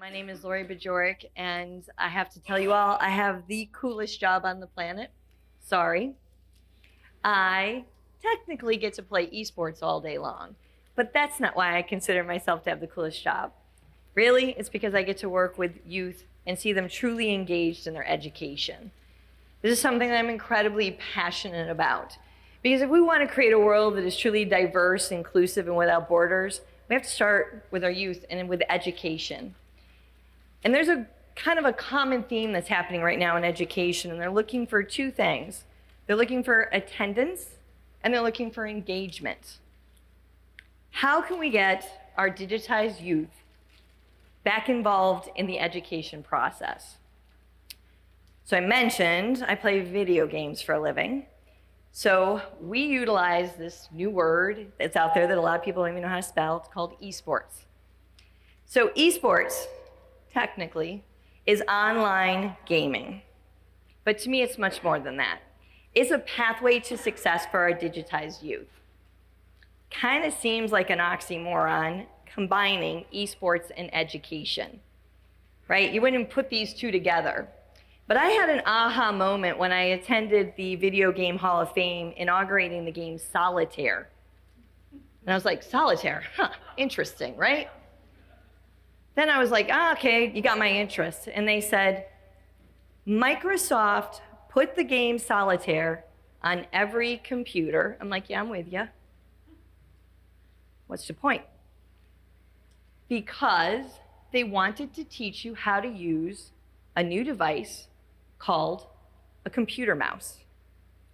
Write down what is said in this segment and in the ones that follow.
My name is Lori Bajorek, and I have to tell you all, I have the coolest job on the planet. Sorry. I technically get to play esports all day long, but that's not why I consider myself to have the coolest job. Really, it's because I get to work with youth and see them truly engaged in their education. This is something that I'm incredibly passionate about. Because if we want to create a world that is truly diverse, inclusive, and without borders, we have to start with our youth and with education. And there's a kind of a common theme that's happening right now in education, and they're looking for two things. They're looking for attendance, and they're looking for engagement. How can we get our digitized youth back involved in the education process? So I mentioned I play video games for a living. So we utilize this new word that's out there that a lot of people don't even know how to spell. It's called esports. So esports, technically, is online gaming. But to me, it's much more than that. It's a pathway to success for our digitized youth. Kind of seems like an oxymoron combining esports and education, right? You wouldn't put these two together. But I had an aha moment when I attended the Video Game Hall of Fame inaugurating the game Solitaire. And I was like, Solitaire, huh, interesting, right? Then I was like, okay, you got my interest. And they said, Microsoft put the game Solitaire on every computer. I'm like, yeah, I'm with you. What's the point? Because they wanted to teach you how to use a new device called a computer mouse.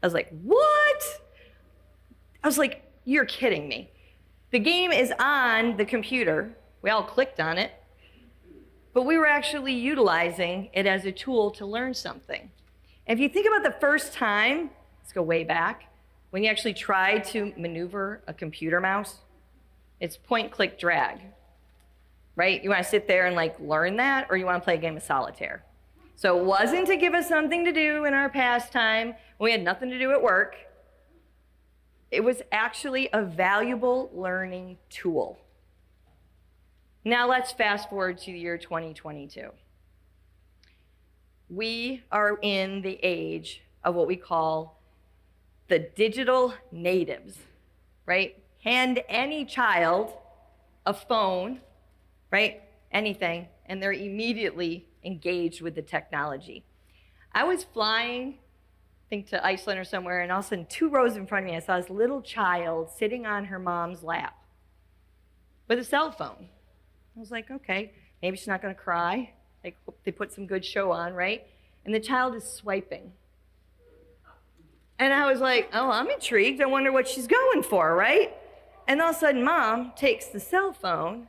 I was like, what? I was like, you're kidding me. The game is on the computer. We all clicked on it. But we were actually utilizing it as a tool to learn something. And if you think about the first time, let's go way back, when you actually tried to maneuver a computer mouse, it's point, click, drag, right? You want to sit there and like learn that, or you want to play a game of solitaire? So it wasn't to give us something to do in our pastime when we had nothing to do at work. It was actually a valuable learning tool. Now let's fast forward to the year 2022. We are in the age of what we call the digital natives, right? Hand any child a phone, right? Anything, and they're immediately engaged with the technology. I was flying, I think to Iceland or somewhere, and all of a sudden, 2 rows in front of me, I saw this little child sitting on her mom's lap with a cell phone. I was like, okay, maybe she's not gonna cry. I hope they put some good show on, right? And the child is swiping. And I was like, oh, I'm intrigued. I wonder what she's going for, right? And all of a sudden, mom takes the cell phone,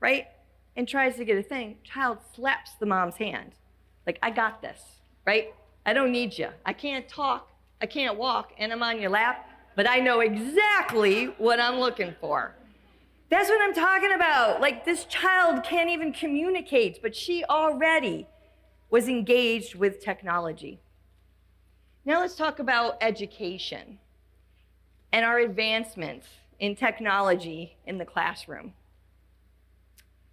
right? And tries to get a thing. Child slaps the mom's hand. Like, I got this, right? I don't need you. I can't talk, I can't walk, and I'm on your lap, but I know exactly what I'm looking for. That's what I'm talking about. Like, this child can't even communicate, but she already was engaged with technology. Now let's talk about education and our advancements in technology in the classroom.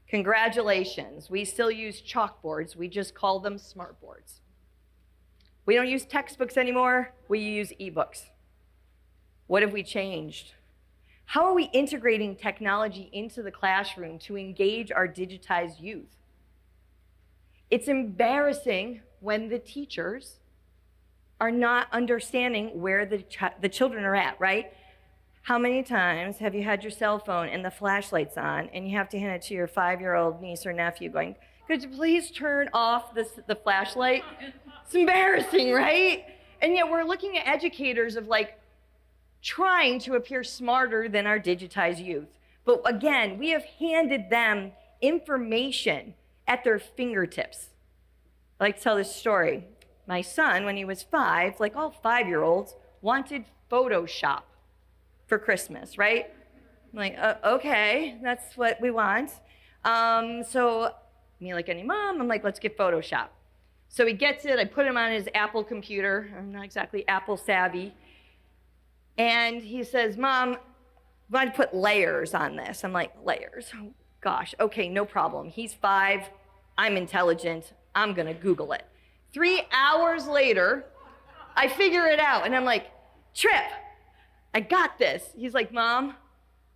Congratulations, we still use chalkboards, we just call them smartboards. We don't use textbooks anymore, we use ebooks. What have we changed? How are we integrating technology into the classroom to engage our digitized youth? It's embarrassing when the teachers are not understanding where the children are at, right? How many times have you had your cell phone and the flashlight's on and you have to hand it to your 5-year-old niece or nephew going, could you please turn off the flashlight? It's embarrassing, right? And yet we're looking at educators of like trying to appear smarter than our digitized youth. But again, we have handed them information at their fingertips. I like to tell this story. My son, when he was 5, like all 5-year-olds, wanted Photoshop for Christmas, right? I'm like, okay, that's what we want. So me, like any mom, I'm like, let's get Photoshop. So he gets it, I put him on his Apple computer. I'm not exactly Apple savvy. And he says, Mom, I want to put layers on this. I'm like, layers? Oh, gosh, okay, no problem. He's 5. I'm intelligent. I'm going to Google it. 3 hours later, I figure it out. And I'm like, Trip, I got this. He's like, Mom,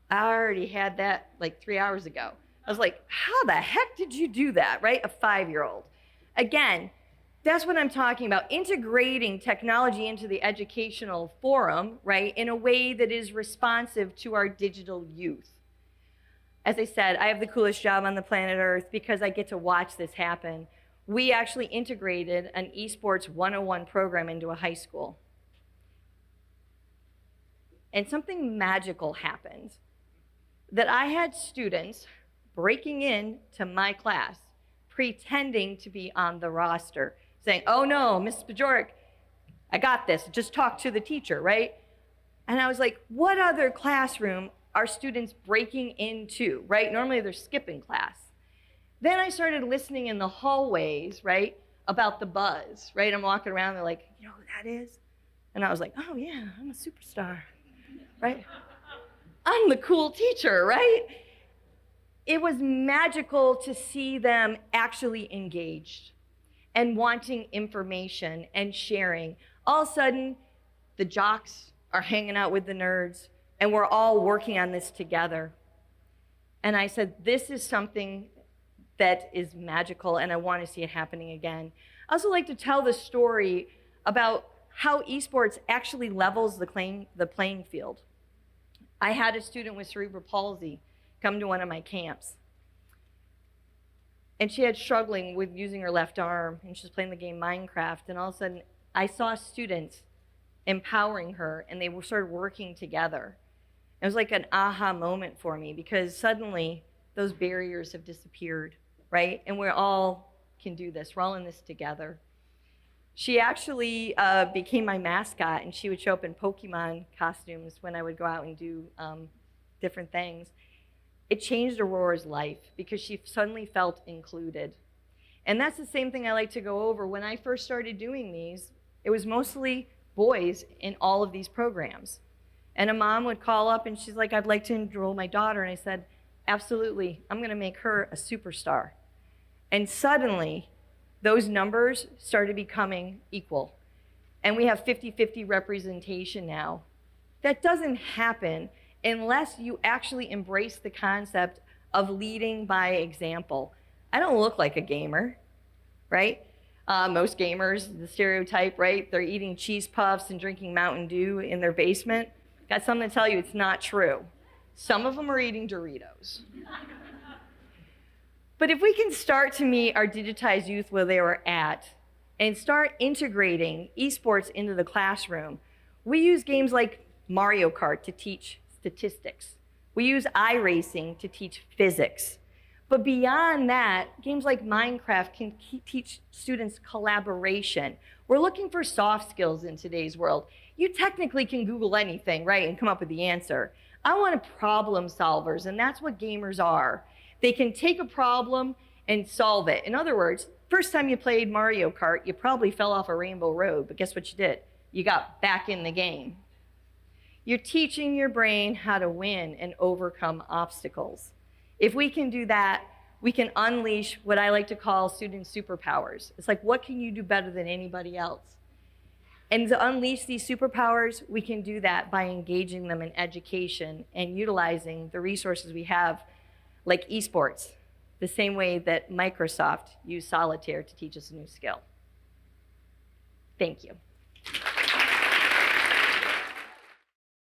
I already had that like 3 hours ago. I was like, how the heck did you do that, right? A 5-year-old. Again, that's what I'm talking about, integrating technology into the educational forum, right, in a way that is responsive to our digital youth. As I said, I have the coolest job on the planet Earth because I get to watch this happen. We actually integrated an esports 101 program into a high school. And something magical happened, that I had students breaking into my class, pretending to be on the roster, saying, oh no, Miss Bajorek, I got this, just talk to the teacher, right? And I was like, what other classroom are students breaking into, right? Normally they're skipping class. Then I started listening in the hallways, right, about the buzz, right? I'm walking around, they're like, you know who that is? And I was like, oh yeah, I'm a superstar, right? I'm the cool teacher, right? It was magical to see them actually engaged and wanting information and sharing. All of a sudden, the jocks are hanging out with the nerds, and we're all working on this together. And I said, this is something that is magical, and I want to see it happening again. I also like to tell the story about how esports actually levels the playing field. I had a student with cerebral palsy come to one of my camps. And she had struggling with using her left arm, and she was playing the game Minecraft, and all of a sudden, I saw students empowering her, and they started working together. It was like an aha moment for me, because suddenly, those barriers have disappeared, right? And we all can do this. We're all in this together. She actually became my mascot, and she would show up in Pokemon costumes when I would go out and do different things. It changed Aurora's life because she suddenly felt included. And that's the same thing I like to go over. When I first started doing these, it was mostly boys in all of these programs. And a mom would call up and she's like, I'd like to enroll my daughter. And I said, absolutely, I'm gonna make her a superstar. And suddenly, those numbers started becoming equal. And we have 50-50 representation now. That doesn't happen unless you actually embrace the concept of leading by example. I don't look like a gamer, right? Most gamers, the stereotype, right? They're eating cheese puffs and drinking Mountain Dew in their basement. Got something to tell you, it's not true. Some of them are eating Doritos. But if we can start to meet our digitized youth where they were at and start integrating esports into the classroom, we use games like Mario Kart to teach statistics. We use iRacing to teach physics. But beyond that, games like Minecraft can teach students collaboration. We're looking for soft skills in today's world. You technically can Google anything, right, and come up with the answer. I want problem solvers, and that's what gamers are. They can take a problem and solve it. In other words, first time you played Mario Kart, you probably fell off a rainbow road, but guess what you did? You got back in the game. You're teaching your brain how to win and overcome obstacles. If we can do that, we can unleash what I like to call student superpowers. It's like, what can you do better than anybody else? And to unleash these superpowers, we can do that by engaging them in education and utilizing the resources we have, like esports, the same way that Microsoft used solitaire to teach us a new skill. Thank you.